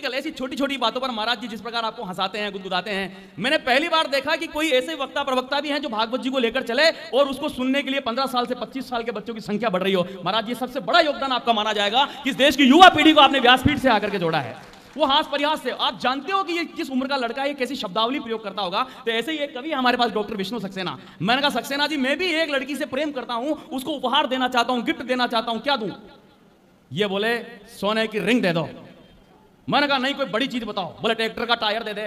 Practical ऐसी छोटी छोटी बातों पर महाराज जी जिस प्रकार आपको हंसाते हैं, गुदगुदाते हैं। मैंने पहली बार देखा कि कोई ऐसे वक्ता प्रवक्ता भी हैं जो भागवत जी को लेकर चले और उसको सुनने के लिए 15 साल से 25 साल के बच्चों की संख्या बढ़ रही हो। महाराज जी सबसे बड़ा योगदान आपका माना जाएगा कि इस देश की युवा पीढ़ी को आपने व्यासपीठ से आकर के जोड़ा है, वो हास परिहास से। आप जानते हो कि ये किस उम्र का लड़का है, ये कैसी शब्दावली प्रयोग करता होगा। तो ऐसे ही एक कवि हमारे पास डॉक्टर विष्णु सक्सेना। मैंने कहा सक्सेना जी मैं भी एक लड़की से प्रेम करता हूं, उसको उपहार देना चाहता हूं, गिफ्ट देना चाहता हूं, क्या दूं? ये बोले सोने की रिंग दे दो। मैंने कहा नहीं कोई बड़ी चीज बताओ। बोले ट्रैक्टर का टायर दे दे।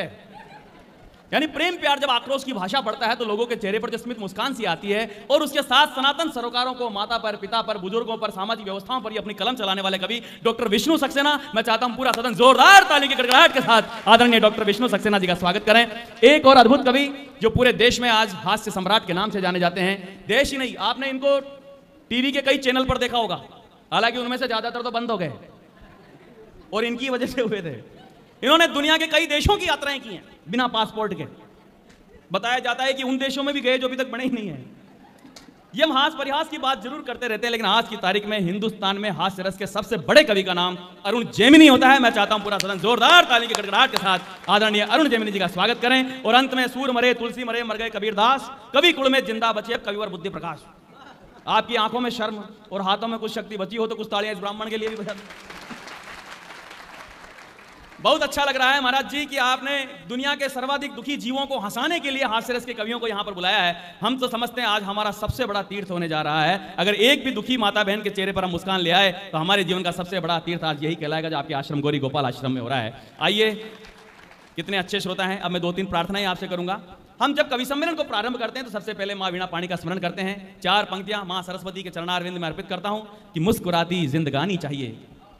यानी प्रेम प्यार जब आक्रोश की भाषा बढ़ता है तो लोगों के चेहरे पर जो स्मित मुस्कान सी आती है, और उसके साथ सनातन सरोकारों को, माता पर, पिता पर, बुजुर्गों पर, सामाजिक व्यवस्थाओं पर अपनी कलम चलाने वाले कवि डॉक्टर विष्णु सक्सेना। मैं चाहता हूं पूरा सदन जोरदार ताली की गड़गड़ाहट के साथ आदरणीय डॉक्टर विष्णु सक्सेना जी का स्वागत करें। एक और अद्भुत कवि जो पूरे देश में आज हास्य सम्राट के नाम से जाने जाते हैं। देश ही नहीं, आपने इनको टीवी के कई चैनल पर देखा होगा, हालांकि उनमें से ज्यादातर तो बंद हो गए और इनकी वजह से हुए थे। इन्होंने दुनिया के कई देशों की यात्राएं की हैं बिना पासपोर्ट के। बताया जाता है कि उन देशों में भी गए जो अभी तक बने ही नहीं है। ये हम हास परिहास की बात जरूर करते रहते हैं, लेकिन आज की तारीख में हिंदुस्तान में हास्य रस के सबसे बड़े कवि का नाम अरुण जेमिनी होता है। मैं चाहता हूं पूरा सदन जोरदार ताली की गड़गड़ाहट के साथ आदरणीय अरुण जेमिनी जी का स्वागत करें। और अंत में सूर मरे तुलसी मरे मर गए कबीरदास, कवि कुल में जिंदा बचे कविवर बुद्धि प्रकाश। आपकी आंखों में शर्म और हाथों में कुछ शक्ति बची हो तो कुछ तालियां इस ब्राह्मण के लिए भी बजा। बहुत अच्छा लग रहा है महाराज जी कि आपने दुनिया के सर्वाधिक दुखी जीवों को हंसाने के लिए हास्यरस के कवियों को यहां पर बुलाया है। हम तो समझते हैं आज हमारा सबसे बड़ा तीर्थ होने जा रहा है। अगर एक भी दुखी माता बहन के चेहरे पर हम मुस्कान ले आए तो हमारे जीवन का सबसे बड़ा तीर्थ आज यही कहलाएगा जो आपके आश्रम गौरी गोपाल आश्रम में हो रहा है। आइए, कितने अच्छे श्रोता हैं। अब मैं 2-3 प्रार्थनाएं आपसे करूंगा। हम जब कवि सम्मेलन को प्रारंभ करते हैं तो सबसे पहले मां वीणा पाणी का स्मरण करते हैं। 4 पंक्तियां मां सरस्वती के चरणारविंद में अर्पित करता हूं कि मुस्कुराती जिंदगानी चाहिए।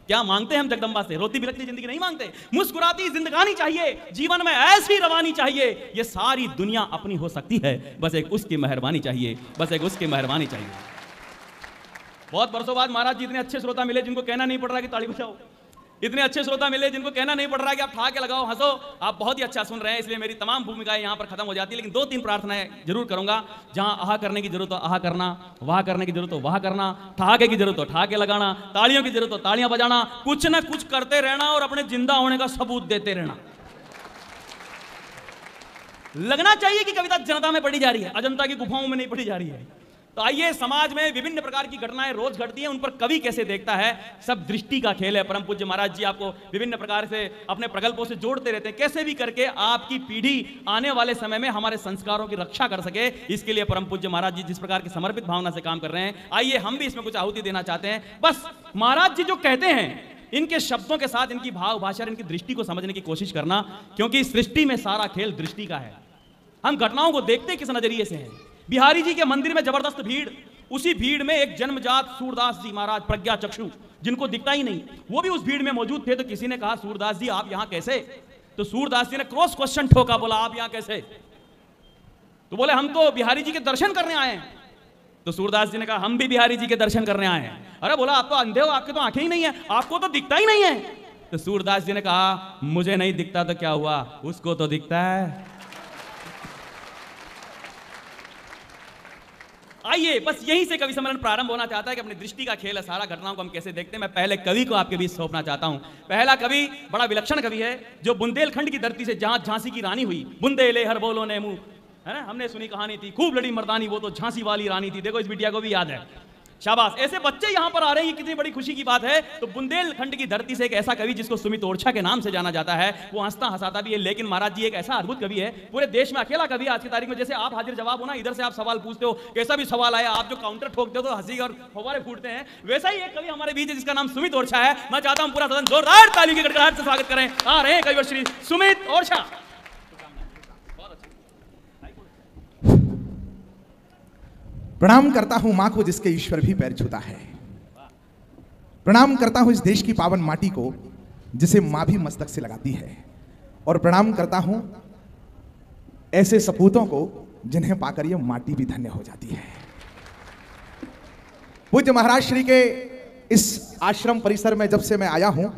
क्या मांगते हैं हम जगदम्बा से? रोती बिलखती जिंदगी नहीं मांगते, मुस्कुराती जिंदगानी चाहिए, जीवन में ऐसी रवानी चाहिए, ये सारी दुनिया अपनी हो सकती है, बस एक उसकी मेहरबानी चाहिए, बस एक उसकी मेहरबानी चाहिए। बहुत बरसों बाद महाराज जी इतने अच्छे श्रोता मिले जिनको कहना नहीं पड़ रहा कि ताली बजाओ, इतने अच्छे श्रोता मिले जिनको कहना नहीं पड़ रहा कि आप ठा के लगाओ, हंसो। आप बहुत ही अच्छा सुन रहे हैं, इसलिए मेरी तमाम भूमिकाएं यहां पर खत्म हो जाती है। लेकिन 2-3 प्रार्थनाएं जरूर करूंगा। जहां आहा करने की जरूरत हो आहा करना, वाह करने की जरूरत हो वाह करना, ठहाके की जरूरत हो ठहाके लगाना, तालियों की जरूरत हो तालियां बजाना, कुछ ना कुछ करते रहना और अपने जिंदा होने का सबूत देते रहना। लगना चाहिए कि कविता जनता में पढ़ी जा रही है, अजंता की गुफाओं में नहीं पढ़ी जा रही है। तो आइए, समाज में विभिन्न प्रकार की घटनाएं रोज घटती हैं, उन पर कवि कैसे देखता है, सब दृष्टि का खेल है। परम पूज्य महाराज जी आपको विभिन्न प्रकार से अपने प्रगल्पों से जोड़ते रहते हैं, कैसे भी करके आपकी पीढ़ी आने वाले समय में हमारे संस्कारों की रक्षा कर सके। इसके लिए परम पूज्य महाराज जी जिस प्रकार की समर्पित भावना से काम कर रहे हैं, आइए हम भी इसमें कुछ आहुति देना चाहते हैं। बस महाराज जी जो कहते हैं इनके शब्दों के साथ इनकी भाव भाषा, इनकी दृष्टि को समझने की कोशिश करना, क्योंकि सृष्टि में सारा खेल दृष्टि का है। हम घटनाओं को देखते किस नजरिए से हैं। बिहारी जी के मंदिर में जबरदस्त भीड़, उसी भीड़ में एक जन्मजात सूरदास जी महाराज प्रज्ञा चक्षु जिनको दिखता ही नहीं, वो भी उस भीड़ में मौजूद थे। तो किसी ने कहा सूरदास जी आप यहां कैसे? तो सूरदास जी ने क्रॉस क्वेश्चन ठोका, बोला आप यहां कैसे? तो बोले हम तो बिहारी जी के दर्शन करने आए हैं। तो सूरदास जी ने कहा हम भी बिहारी जी के दर्शन करने आए हैं। अरे बोला आप तो अंधे हो, आपके तो आंखें ही नहीं है, आपको तो दिखता ही नहीं है। तो सूरदास जी ने कहा मुझे नहीं दिखता तो क्या हुआ, उसको तो दिखता है। आइए, बस यहीं से कवि सम्मेलन प्रारंभ होना चाहता है कि अपनी दृष्टि का खेल है सारा, घटनाओं को हम कैसे देखते हैं। मैं पहले कवि को आपके बीच सौंपना चाहता हूं। पहला कवि बड़ा विलक्षण कवि है जो बुंदेलखंड की धरती से, जहां झांसी की रानी हुई, बुंदेले हर बोलो ने मुंह, है ना, हमने सुनी कहानी थी, खूब लड़ी मर्दानी वो तो झांसी वाली रानी थी। देखो इस बिटिया को भी याद है, शाबाश। ऐसे बच्चे यहां पर आ रहे हैं, ये कितनी बड़ी खुशी की बात है। तो बुंदेलखंड की धरती से एक ऐसा कवि जिसको सुमित ओरछा के नाम से जाना जाता है, वो हंसता हंसाता भी है, लेकिन महाराज जी एक ऐसा अद्भुत कवि है, पूरे देश में अकेला कवि आज की तारीख में। जैसे आप हाजिर जवाब हो ना, इधर से आप सवाल पूछते हो, कैसा भी सवाल आया आप जो काउंटर ठोकते हो तो हंसी और फव्वारे फूटते हैं, वैसा ही एक कवि हमारे बीच है जिसका नाम सुमित ओरछा है। मैं चाहता हूं पूरा सदन जोरदार ताली की गड़गड़ाहट से स्वागत करें। आ रहे हैं कवि श्री सुमित ओरछा। प्रणाम करता हूं मां को जिसके ईश्वर भी पैर छूता है। प्रणाम करता हूं इस देश की पावन माटी को जिसे मां भी मस्तक से लगाती है। और प्रणाम करता हूं ऐसे सपूतों को जिन्हें पाकर यह माटी भी धन्य हो जाती है। पूज्य महाराज श्री के इस आश्रम परिसर में जब से मैं आया हूं,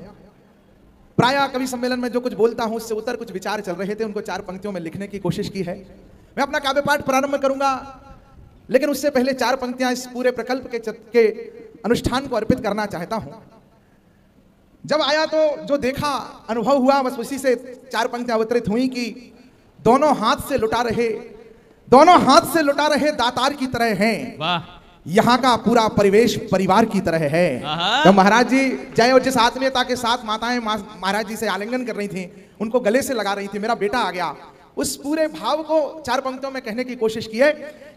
प्रायः कवि सम्मेलन में जो कुछ बोलता हूं उससे उतर कुछ विचार चल रहे थे, उनको 4 पंक्तियों में लिखने की कोशिश की है। मैं अपना काव्य पाठ प्रारंभ करूंगा, लेकिन उससे पहले 4 पंक्तियां इस पूरे प्रकल्प के अनुष्ठान को अर्पित करना चाहता हूं। जब आया तो जो देखा, अनुभव हुआ, बस उसी से चार पंक्तियां अवतरित हुई कि दोनों हाथ से लुटा रहे दातार की तरह हैं। वाह। यहाँ का पूरा परिवेश परिवार की तरह है। तो महाराज जी जय, और जिस आत्मीयता के साथ माताएं महाराज जी से आलिंगन कर रही थी, उनको गले से लगा रही थी, मेरा बेटा आ गया, उस पूरे भाव को चार पंक्तियों में कहने की कोशिश की है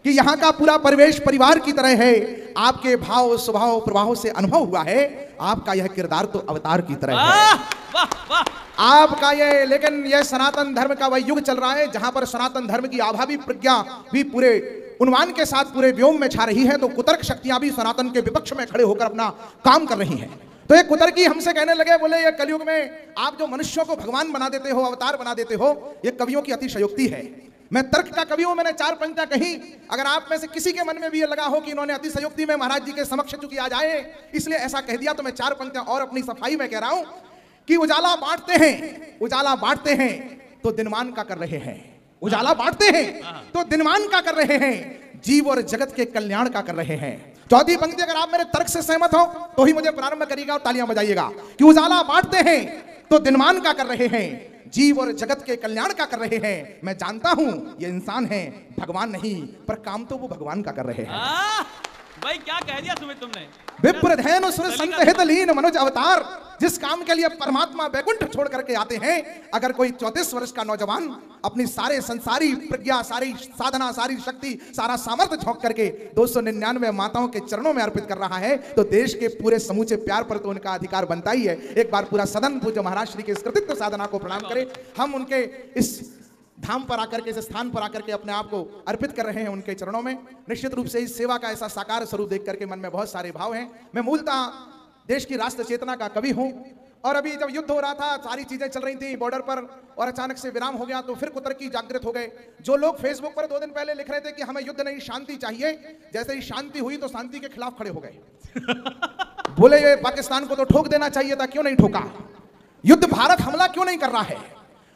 कि यहाँ का पूरा परिवेश परिवार की तरह है। आपके भाव स्वभाव प्रभाव से अनुभव हुआ है, आपका यह किरदार तो अवतार की तरह है। आपका ये, लेकिन यह सनातन धर्म का वह युग चल रहा है जहां पर सनातन धर्म की आभावी प्रज्ञा भी पूरे उन्माद के साथ पूरे व्योम में छा रही है, तो कुतर्क शक्तियां भी सनातन के विपक्ष में खड़े होकर अपना काम कर रही हैं। तो ये कुतर्की हमसे कहने लगे, बोले ये कलयुग में आप जो मनुष्यों को भगवान बना देते हो, अवतार बना देते हो, ये कवियों की अतिशयोक्ति है। मैं तर्क का कवि हूं, मैंने चार पंक्तियां कही, अगर आप में से किसी के मन में भी ये लगा हो कि इन्होंने अतिशयोक्ति में महाराज जी के समक्ष चूंकि आ जाए इसलिए ऐसा कह दिया, तो मैं चार पंक्तियां और अपनी सफाई में कह रहा हूं कि उजाला बांटते हैं तो दिनमान का कर रहे हैं, उजाला बांटते हैं तो दिनमान का कर रहे हैं, जीव और जगत के कल्याण का कर रहे हैं। चौथी पंक्ति, अगर आप मेरे तर्क से सहमत हो तो ही मुझे प्रारंभ करिएगा और तालियां बजाइएगा कि उजाला बांटते हैं तो दिनमान का कर रहे हैं, जीव और जगत के कल्याण का कर रहे हैं। मैं जानता हूं ये इंसान है, भगवान नहीं, पर काम तो वो भगवान का कर रहे हैं। भाई क्या कह दिया सुमित तुमने। विप्रधेनु सुर संत हित लीन मनुज अवतार, जिस काम के लिए परमात्मा वैकुंठ छोड़ करके आते हैं, अगर कोई 34 वर्ष का नौजवान अपनी सारे संसारी प्रज्ञा, सारी साधना, सारी शक्ति, सारा सामर्थ्य झोंक करके 299 माताओं के चरणों में अर्पित कर रहा है, तो देश के पूरे समूचे प्यार पर तो उनका अधिकार बनता ही है। एक बार पूरा सदन पूज्य महाराज श्री के इस कृतित्व साधना को प्रणाम करें। हम उनके इस धाम पर आकर के, इस स्थान पर आकर के अपने आप को अर्पित कर रहे हैं उनके चरणों में। निश्चित रूप से इस सेवा का ऐसा साकार स्वरूप देख करके मन में बहुत सारे भाव हैं। मैं मूलतः देश की राष्ट्र चेतना का कवि हूं, और अभी जब युद्ध हो रहा था, सारी चीजें चल रही थी बॉर्डर पर, और अचानक से विराम हो गया, तो फिर कुतर्की जागृत हो गए। जो लोग फेसबुक पर 2 दिन पहले लिख रहे थे कि हमें युद्ध नहीं शांति चाहिए, जैसे ही शांति हुई तो शांति के खिलाफ खड़े हो गए। बोले ये पाकिस्तान को तो ठोक देना चाहिए था, क्यों नहीं ठोका? युद्ध भारत हमला क्यों नहीं कर रहा है?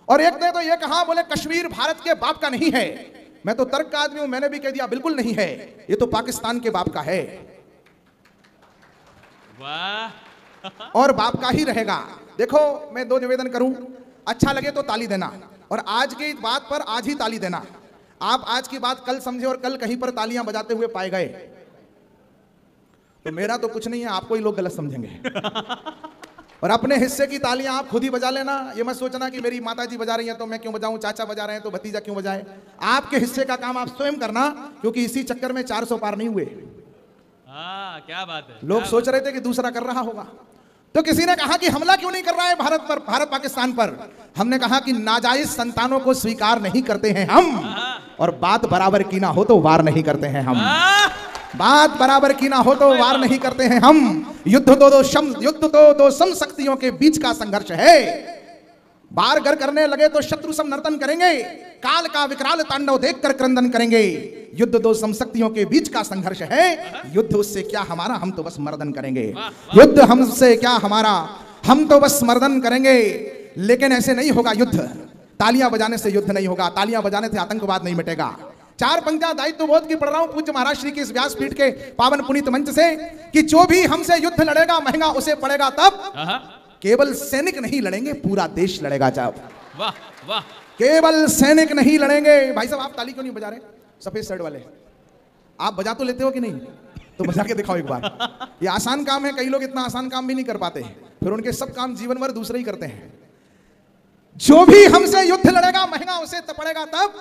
और एक ने तो ये कहा, बोले कश्मीर भारत के बाप का नहीं है। मैं तो तर्क का आदमी हूं, मैंने भी कह दिया बिल्कुल नहीं है, ये तो पाकिस्तान के बाप का है। वाह। और बाप का ही रहेगा। देखो मैं 2 निवेदन करूं, अच्छा लगे तो ताली देना, और आज की बात पर आज ही ताली देना। आप आज की बात कल समझे और कल कहीं पर तालियां बजाते हुए पाए गए तो मेरा तो कुछ नहीं है, आपको ही लोग गलत समझेंगे। और अपने हिस्से की तालियां आप खुद ही बजा लेना, ये मत सोचना कि मेरी माताजी बजा रही हैं तो मैं क्यों बजाऊं, चाचा बजा रहे हैं तो भतीजा क्यों बजाए। आपके हिस्से का काम आप स्वयं करना, क्योंकि इसी चक्कर में 400 पार नहीं हुए। क्या बात है। लोग सोच रहे थे कि दूसरा कर रहा होगा। तो किसी ने कहा कि हमला क्यों नहीं कर रहा है भारत पर, भारत पाकिस्तान पर। हमने कहा कि नाजायज संतानों को स्वीकार नहीं करते हैं हम, और बात बराबर की ना हो तो वार नहीं करते हैं हम। बात बराबर की ना हो तो वार नहीं करते हैं हम। युद्ध तो दो सम शक्तियों के बीच का संघर्ष है। बार गर करने लगे तो शत्रु सम नर्तन करेंगे, काल का विकराल तांडव देखकर क्रंदन करेंगे। युद्ध 2 समशक्तियों के बीच का संघर्ष है। युद्ध उससे क्या हमारा, हम तो बस मर्दन करेंगे। युद्ध हमसे क्या हमारा, हम तो बस मर्दन करेंगे। लेकिन ऐसे नहीं होगा युद्ध, तालियां बजाने से युद्ध नहीं होगा, तालियां बजाने से आतंकवाद नहीं मिटेगा। 4 पंक्तियां दायित्व बोध की पढ़ रहा हूं पूज्य महाराज श्री के इस व्यासपीठ के पावन पुनीत मंच से, कि जो भी हमसे युद्ध लड़ेगा महंगा उसे पड़ेगा तब। केवल सैनिक नहीं लड़ेंगे, पूरा देश लड़ेगा जब। वाह वाह। केवल सैनिक नहीं लड़ेंगे। भाई साहब आप ताली क्यों नहीं बजा रहे, सफेद शर्ट वाले? आप बजा तो लेते हो कि नहीं? तो बजा के दिखाओ एक बार। ये आसान काम है, कई लोग इतना आसान काम भी नहीं कर पाते, फिर उनके सब काम जीवन भर दूसरे ही करते हैं। जो भी हमसे युद्ध लड़ेगा महंगा उसे पड़ेगा तब।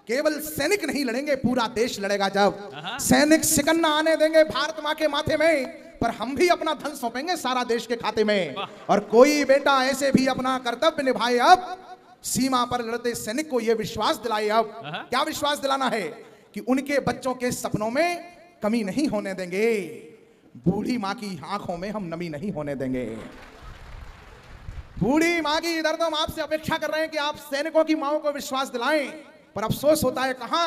केवल सैनिक नहीं लड़ेंगे, पूरा देश लड़ेगा जब। सैनिक सिकन ना आने देंगे भारत माँ के माथे में, पर हम भी अपना धन सौंपेंगे सारा देश के खाते में। और कोई बेटा ऐसे भी अपना कर्तव्य निभाए अब, सीमा पर लड़ते सैनिक को यह विश्वास दिलाए अब। क्या विश्वास दिलाना है? कि उनके बच्चों के सपनों में कमी नहीं होने देंगे, बूढ़ी माँ की आंखों में हम नमी नहीं होने देंगे। बूढ़ी माँ की इधर तो हम आपसे अपेक्षा कर रहे हैं कि आप सैनिकों की माओं को विश्वास दिलाएं, पर अफसोस होता है कहां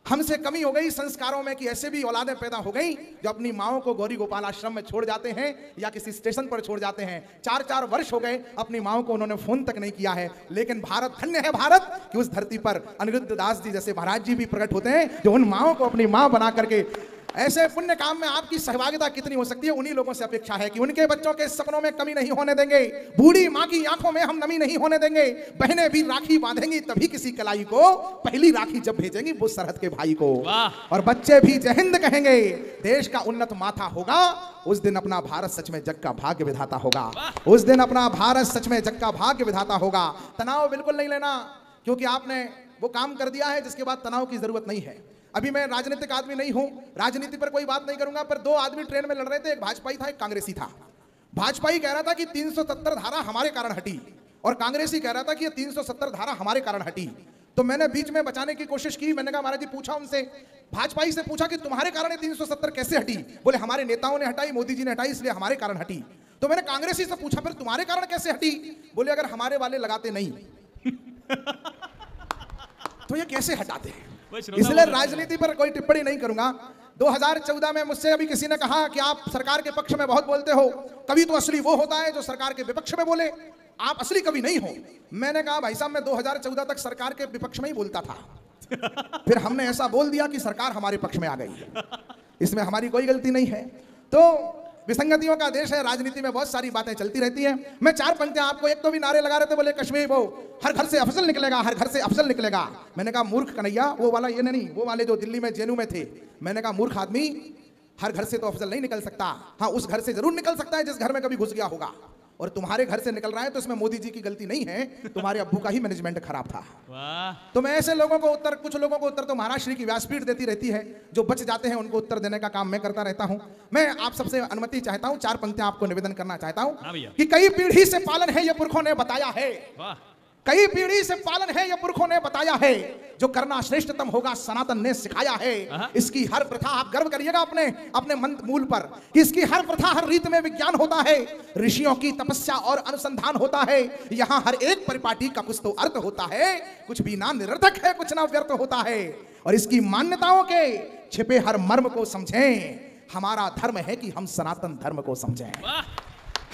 हमसे कमी हो गई संस्कारों में, कि ऐसे भी औलादें पैदा हो गई जो अपनी माओं को गौरी गोपाल आश्रम में छोड़ जाते हैं या किसी स्टेशन पर छोड़ जाते हैं। 4-4 वर्ष हो गए अपनी माओं को उन्होंने फोन तक नहीं किया है। लेकिन भारत, धन्य है भारत कि उस धरती पर अनिरुद्ध दास जी जैसे महाराज जी भी प्रकट होते हैं, जो उन माओं को अपनी माँ बना करके ऐसे पुण्य काम में आपकी सहभागिता कितनी हो सकती है, उन्हीं लोगों से अपेक्षा है कि उनके बच्चों के सपनों में कमी नहीं होने देंगे, बूढ़ी माँ की आंखों में हम नमी नहीं होने देंगे, बहनें भी राखी बांधेंगी तभी किसी कलाई को पहली राखी जब भेजेंगी वो सरहद के भाई को, और बच्चे भी जय हिंद कहेंगे। देश का उन्नत माथा होगा, उस दिन अपना भारत सच में जग का भाग्य विधाता होगा, उस दिन अपना भारत सच में जग का भाग्य विधाता होगा। तनाव बिल्कुल नहीं लेना, क्योंकि आपने वो काम कर दिया है जिसके बाद तनाव की जरूरत नहीं है। अभी मैं राजनीतिक आदमी नहीं हूं, राजनीति पर कोई बात नहीं करूंगा, पर दो आदमी ट्रेन में लड़ रहे थे, एक भाजपाई था एक कांग्रेसी था। भाजपाई कह रहा था कि 370 धारा हमारे कारण हटी, और कांग्रेसी कह रहा था कि ये 370 धारा हमारे कारण हटी। तो मैंने बीच में बचाने की कोशिश की, मैंने कहा महाराज जी, पूछा उनसे, भाजपाई से पूछा कि तुम्हारे कारण ये 370 कैसे हटी? बोले हमारे नेताओं ने हटाई, मोदी जी ने हटाई, इसलिए हमारे कारण हटी। तो मैंने कांग्रेसी से पूछा फिर तुम्हारे कारण कैसे हटी? बोले अगर हमारे वाले लगाते नहीं तो ये कैसे हटाते हैं? इसलिए राजनीति पर कोई टिप्पणी नहीं करूंगा। 2014 में मुझसे अभी किसी ने कहा कि आप सरकार के पक्ष में बहुत बोलते हो, कभी तो असली वो होता है जो सरकार के विपक्ष में बोले, आप असली कभी नहीं हो। मैंने कहा भाई साहब, मैं 2014 तक सरकार के विपक्ष में ही बोलता था, फिर हमने ऐसा बोल दिया कि सरकार हमारे पक्ष में आ गई, इसमें हमारी कोई गलती नहीं है। तो विसंगतियों का देश है, राजनीति में बहुत सारी बातें चलती रहती हैं। मैं 4 पंक्तियां आपको, एक तो भी नारे लगा रहे थे, बोले कश्मीर वो हर घर से अफजल निकलेगा, हर घर से अफजल निकलेगा। मैंने कहा मूर्ख कन्हैया, वो वाला ये नहीं, वो वाले जो दिल्ली में जेएनयू में थे। मैंने कहा मूर्ख आदमी, हर घर से तो अफजल नहीं निकल सकता, हाँ उस घर से जरूर निकल सकता है जिस घर में कभी घुस गया होगा, और तुम्हारे घर से निकल रहा है तो इसमें मोदी जी की गलती नहीं है, तुम्हारे अब्बू का ही मैनेजमेंट खराब था। तो मैं ऐसे लोगों को उत्तर, कुछ लोगों को उत्तर तो महाराज श्री की व्यासपीठ देती रहती है, जो बच जाते हैं उनको उत्तर देने का काम मैं करता रहता हूं। मैं आप सबसे अनुमति चाहता हूं, 4 पंक्तियां आपको निवेदन करना चाहता हूं कि कई पीढ़ी से पालन है ये पुरखों ने बताया है, कई पीढ़ी से पालन है ये पुरखों ने बताया है, जो करना श्रेष्ठतम होगा सनातन ने सिखाया है। इसकी हर प्रथा, आप गर्व करिएगा अपने अपने मंत्र मूल पर, कि इसकी हर प्रथा हर रीत में विज्ञान होता है, ऋषियों की तपस्या और अनुसंधान होता है, यहाँ हर एक परिपाटी का कुछ तो अर्थ होता है, कुछ भी ना निरर्थक है, कुछ ना व्यर्थ होता है, और इसकी मान्यताओं के छिपे हर मर्म को समझें। हमारा धर्म है कि हम सनातन धर्म को समझें,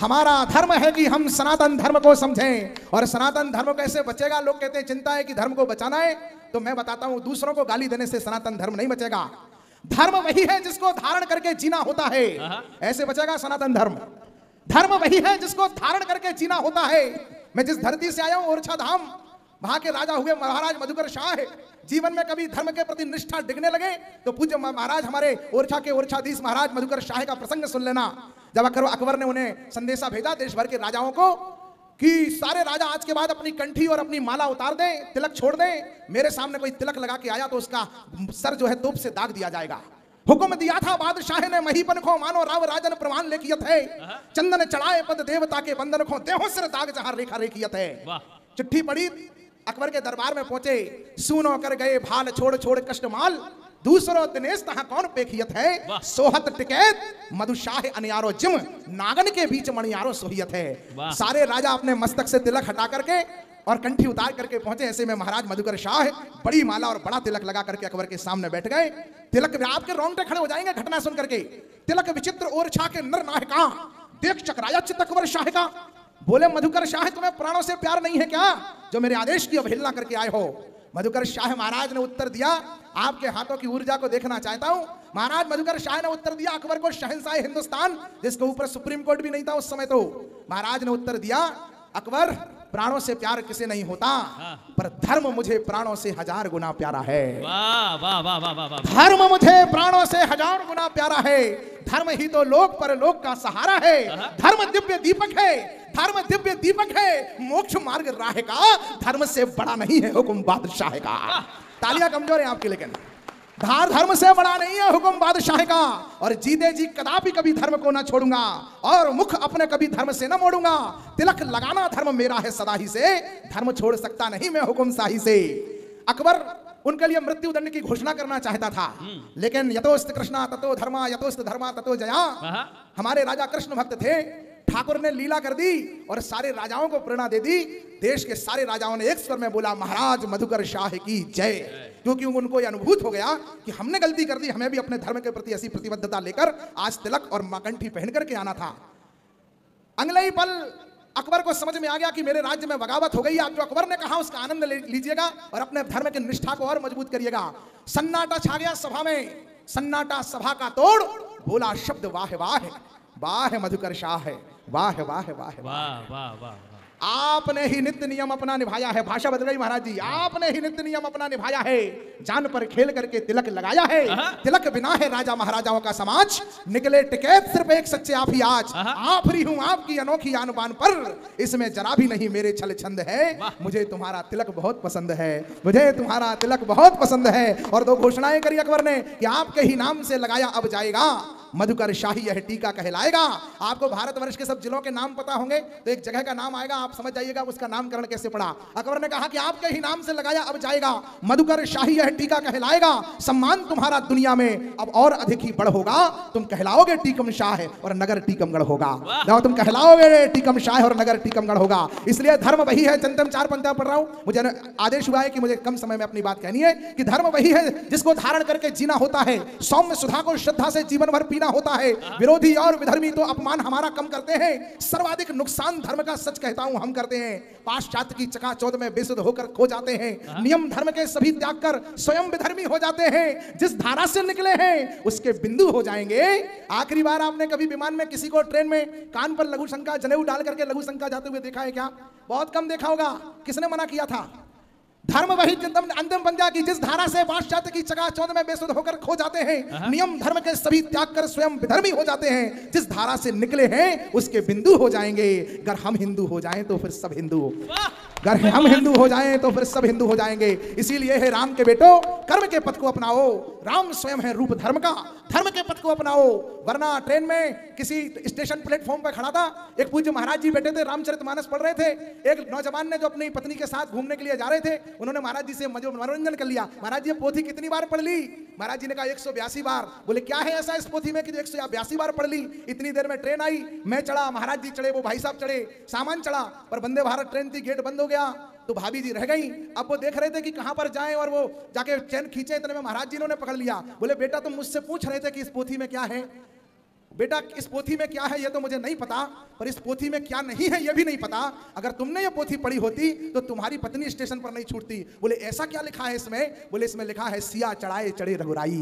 हमारा धर्म है कि हम सनातन धर्म को समझें। और सनातन धर्म कैसे बचेगा? लोग कहते हैं चिंता है कि धर्म को बचाना है, तो मैं बताता हूं, दूसरों को गाली देने से सनातन धर्म नहीं बचेगा। धर्म वही है जिसको धारण करके जीना होता है, ऐसे बचेगा सनातन धर्म। धर्म वही है जिसको धारण करके जीना होता है। मैं जिस धरती से आया हूं, ओरछा धाम, वहां के राजा हुए महाराज मधुकर शाह, जीवन में कभी धर्म के प्रति निष्ठा डिगने लगे तो पूज्य महाराज हमारे ओरछा के ओरछाधीश महाराज मधुकर शाह का प्रसंग सुन लेना। जब अकबर ने उन्हें संदेशा भेजा देश भर के राजाओं को कि सारे राजा आज के बाद अपनी कंठी और अपनी माला उतार दें, तिलक छोड़ दें, मेरे सामने कोई तिलक लगा के आया तो उसका सर जो है तोप से दाग दिया जाएगा। हुक्म दिया था बादशाह ने, महीपन को मानो राव राजन प्रमाण लेखियत है, चंदन चढ़ाए पद देवता के बंधन को, देहो सिर दाग जहां रेखा रेखियत है। चिट्ठी पड़ी, अकबर के दरबार में पहुंचे, सूनो कर गए भाल छोड़ छोड़ कष्ट माल, दूसरो दिनेश तहां कौन पेखियत है, सोहत टिकैत मधुशाह अनियारो जिम, नागन के बीच मणियारो सोहियत है। सारे राजा अपने मस्तक से तिलक हटा करके और कंठी उतार करके पहुंचे। ऐसे में महाराज मधुकर शाह बड़ी माला और बड़ा तिलक लगा करके अकबर के सामने बैठ गए। तिलक में आपके रोंगटे खड़े हो जाएंगे घटना सुन करके। तिलक विचित्र ओरछा के नर नायका, देख चकराया चित्त अकबर शाह का। बोले मधुकर शाह तुम्हें प्राणों से प्यार नहीं है क्या, जो मेरे आदेश की अवहेलना करके आए हो? मधुकर शाह महाराज ने उत्तर दिया, आपके हाथों की ऊर्जा को देखना चाहता हूं। महाराज मधुकर शाह ने उत्तर दिया अकबर को, शहंशाह हिंदुस्तान जिसके ऊपर सुप्रीम कोर्ट भी नहीं था उस समय, तो महाराज ने उत्तर दिया, अकबर प्राणों से प्यार किसे नहीं होता, पर धर्म मुझे प्राणों से 1000 गुना प्यारा है। वाह वाह वाह वाह वाह वाह। धर्म मुझे प्राणों से 1000 गुना प्यारा है। धर्म ही तो लोक पर लोक का सहारा है। धर्म दिव्य दीपक है, धर्म दिव्य दीपक है, मोक्ष मार्ग राह का, धर्म से बड़ा नहीं है हुक्म बादशाह का। तालियां कमजोर है आपकी, लेकिन धर्म से बड़ा नहीं है हुक्म बादशाह का। और जीते जी कदापि कभी धर्म को ना छोड़ूंगा, और मुख अपने कभी धर्म से ना मोड़ूंगा। तिलक लगाना धर्म मेरा है सदा ही से, धर्म छोड़ सकता नहीं मैं हुक्म शाही से। अकबर उनके लिए मृत्यु दंड की घोषणा करना चाहता था, लेकिन यतोस्त कृष्णा ततो धर्मा, यतोस्त धर्मा ततो जया। हमारे राजा कृष्ण भक्त थे, ठाकुर ने लीला कर दी और सारे राजाओं को प्रेरणा दे दी। देश के सारे राजाओं ने एक स्वर में बोला महाराज मधुकर शाह की जय, क्योंकि उनको यह अनुभूत हो गया कि हमने गलती कर दी, हमें भी अपने धर्म के प्रति ऐसी प्रतिबद्धता लेकर आज तिलक और माकंठी पहन करके आना था। अगले ही पल अकबर को समझ में आ गया कि मेरे राज्य में बगावत हो गई। आप जो अकबर ने कहा उसका आनंद लीजिएगा और अपने धर्म की निष्ठा को और मजबूत करिएगा। सन्नाटा छा गया सभा में। सन्नाटा सभा का तोड़, बोला शब्द वाह वाह, वाह मधुकर शाह है, वाह वाह वाह वाह। वाह वाह वाह। आपने ही नित्य नियम अपना निभाया है, भाषा बदल गई महाराज जी, आपने ही नित्य नियम अपना निभाया है, जान पर खेल करके तिलक लगाया है, तिलक बिना है राजा महाराजाओं का समाज, निकले टिकैत सिर्फ एक सच्चे आप ही आज, आफरी हूं आपकी अनोखी आन बान पर, इसमें जरा भी नहीं मेरे छल छंद है, मुझे तुम्हारा तिलक बहुत पसंद है, मुझे तुम्हारा तिलक बहुत पसंद है। और दो घोषणाएं करी अकबर ने कि आपके ही नाम से लगाया अब जाएगा, मधुकर शाही यह टीका कहलाएगा। आपको भारतवर्ष के सब जिलों के नाम पता होंगे, तो एक जगह का नाम आएगा, आप समझ जाइएगा उसका नामकरण कैसे पड़ा। अकबर ने कहा कि आपके ही नाम से लगाया अब जाएगा, मधुकर शाही यह टीका कहलाएगा, सम्मान तुम्हारा दुनिया में अब और अधिक ही बढ़ होगा, तुम कहलाओगे टीकम शाह और नगर टीकमगढ़ होगा। जाओ तुम कहलाओगे टीकम शाह और नगर टीकमगढ़ होगा। इसलिए धर्म वही है, चंदम 4 पंक्तियां पढ़ रहा हूं, मुझे आदेश हुआ है कि मुझे कम समय में अपनी बात कहनी है कि धर्म वही है जिसको धारण करके जीना होता है, सौम्य सुधा को श्रद्धा से जीवन भर पीना होता है, विरोधी और विधर्मी तो अपमान हमारा कम करते हैं, सर्वाधिक नुकसान धर्म का सच कहता हूं हम करते हैं, पाश्चात्य की चकाचौंध में बेसुध होकर खो जाते हैं, नियम धर्म के सभी त्याग कर स्वयं विधर्मी हो जाते हैं, जिस धारा से निकले हैं उसके बिंदु हो जाएंगे। आखिरी बार आपने कभी विमान में किसी को ट्रेन में कान पर लघु शंका जनेऊ डाल करके लघु शंका जाते हुए देखा है क्या? बहुत कम देखा होगा। किसने मना किया था? धर्म वही अंतिम पंजा की जिस धारा से पाश्चात्य की चकाचौंध में बेसुध होकर खो जाते हैं, नियम धर्म के सभी त्याग कर स्वयं विधर्मी हो जाते हैं, जिस धारा से निकले हैं उसके बिंदु हो जाएंगे। अगर हम हिंदू हो जाएं तो फिर सब हिंदू, अगर हम हिंदू हो जाएं तो फिर सब हिंदू हो जाएंगे। इसीलिए है राम के बेटो कर्म के पथ को अपनाओ, राम स्वयं है रूप धर्म का, धर्म के पथ को अपनाओ। वरना ट्रेन में किसी स्टेशन प्लेटफॉर्म पर खड़ा था, एक पूज्य महाराज जी बैठे थे, रामचरितमानस पढ़ रहे थे, एक नौजवान ने जो अपनी पत्नी के साथ घूमने के लिए जा रहे थे, उन्होंने महाराज जी से मनोरंजन कर लिया। महाराज जी ये पोथी कितनी बार पढ़ ली? महाराज जी ने कहा 182 बार। बोले क्या है ऐसा इस पोथी में कि 182 बार पढ़ ली? इतनी देर में ट्रेन आई, मैं चढ़ा, महाराज जी चढ़े, वो भाई साहब चढ़े, सामान चढ़ा, पर वंदे भारत ट्रेन थी, गेट बंद हो गया, तो भाभी जी रह गई। अब वो देख रहे थे कि कहां पर जाएं, और वो जाके चैन खींचे, इतने में महाराज जी ने पकड़ लिया। बोले बेटा तुम मुझसे पूछ रहे थे कि इस पोथी में क्या है? बेटा इस पोथी में क्या है ये तो मुझे नहीं पता, पर इस पोथी में क्या नहीं है ये भी नहीं पता। अगर तुमने ये पोथी पढ़ी होती तो तुम्हारी पत्नी स्टेशन पर नहीं छूटती। बोले ऐसा क्या लिखा है इसमें? बोले इसमें लिखा है सिया चढ़ाए चढ़े रघुराई।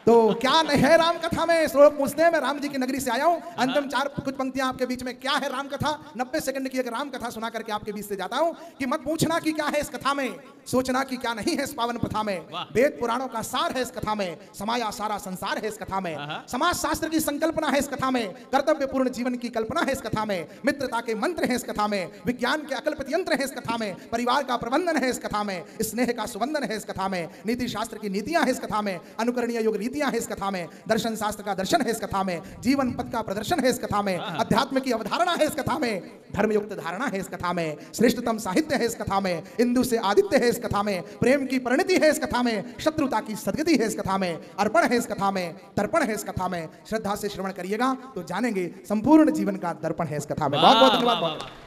तो क्या नहीं है राम कथा में? लोग पूछते हैं, मैं राम जी की नगरी से आया हूं, अंतिम 4 कुछ पंक्तियां आपके बीच में। क्या है राम कथा? 90 सेकंड की एक राम कथा सुना करके आपके बीच से जाता हूं कि मत पूछना कि क्या है इस कथा में, सोचना कि क्या नहीं है इस पावन प्रथा में। वेद पुराणों का सार है इस कथा में, समाया सारा संसार है इस कथा में, समाज शास्त्र की संकल्पना है इस कथा में, कर्तव्य पूर्ण जीवन की कल्पना है इस कथा में, मित्रता के मंत्र है इस कथा में, विज्ञान के अकल्पित यंत्र है इस कथा में, परिवार का प्रबंधन है इस कथा में, स्नेह का सुबंधन है इस कथा में, नीति शास्त्र की नीतियां है इस कथा में, अनुकरणीय योग रीतियां है इस कथा में, दर्शन शास्त्र का दर्शन है इस कथा में, जीवन पथ का प्रदर्शन है इस कथा में, अध्यात्म की अवधारणा है इस कथा में, धर्मयुक्त धारणा है इस कथा में, श्रेष्ठतम साहित्य है इस कथा में, इंदु से आदित्य है इस कथा में, प्रेम की परिणति है इस कथा में, शत्रुता की सदगति है इस कथा में, अर्पण है इस कथा में, तर्पण है इस कथा में। श्रद्धा से श्रवण करिएगा तो जानेंगे संपूर्ण जीवन का दर्पण है इस कथा में। बहुत बहुत धन्यवाद।